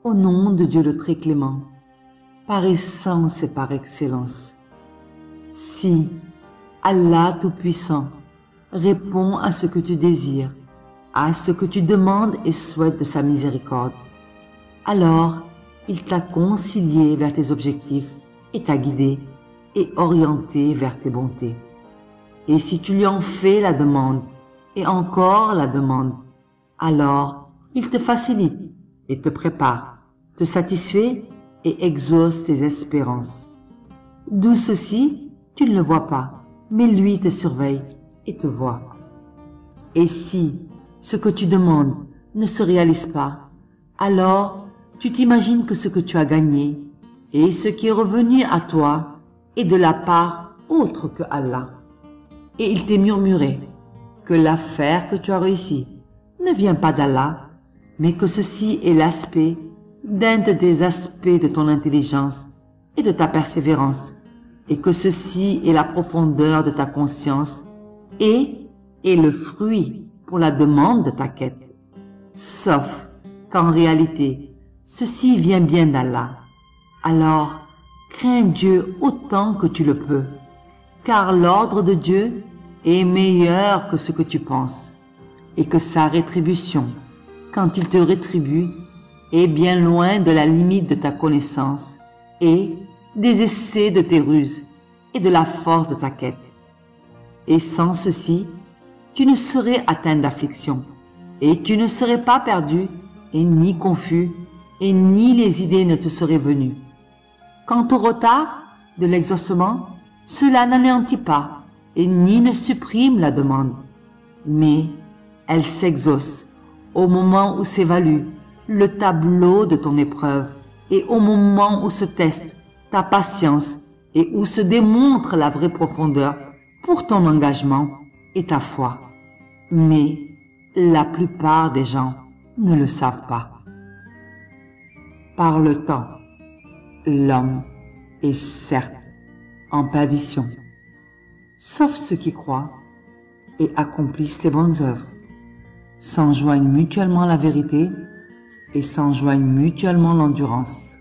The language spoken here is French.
au nom de Dieu le très clément, par essence et par excellence. Si Allah Tout-Puissant répond à ce que tu désires, à ce que tu demandes et souhaites de sa miséricorde, alors il t'a concilié vers tes objectifs et t'a guidé et orienté vers tes bontés. Et si tu lui en fais la demande, et encore la demande, alors il te facilite et te prépare, te satisfait et exauce tes espérances. D'où ceci, tu ne le vois pas, mais lui te surveille et te voit. Et si ce que tu demandes ne se réalise pas, alors tu t'imagines que ce que tu as gagné et ce qui est revenu à toi est de la part autre que Allah. Et il t'est murmuré que l'affaire que tu as réussi ne vient pas d'Allah, mais que ceci est l'aspect d'un des aspects de ton intelligence et de ta persévérance, et que ceci est la profondeur de ta conscience et est le fruit pour la demande de ta quête. Sauf qu'en réalité, ceci vient bien d'Allah. Alors, crains Dieu autant que tu le peux, car l'ordre de Dieu est meilleur que ce que tu penses, et que sa rétribution, quand il te rétribue, est bien loin de la limite de ta connaissance et des essais de tes ruses et de la force de ta quête. Et sans ceci, tu ne serais atteint d'affliction, et tu ne serais pas perdu, et ni confus, et ni les idées ne te seraient venues. Quant au retard de l'exaucement, cela n'anéantit pas, et ni ne supprime la demande, mais elle s'exauce au moment où s'évalue le tableau de ton épreuve, et au moment où se teste ta patience, et où se démontre la vraie profondeur pour ton engagement et ta foi. Mais la plupart des gens ne le savent pas. Par le temps, l'homme est certes en perdition, sauf ceux qui croient et accomplissent les bonnes œuvres, s'enjoignent mutuellement la vérité et s'enjoignent mutuellement l'endurance.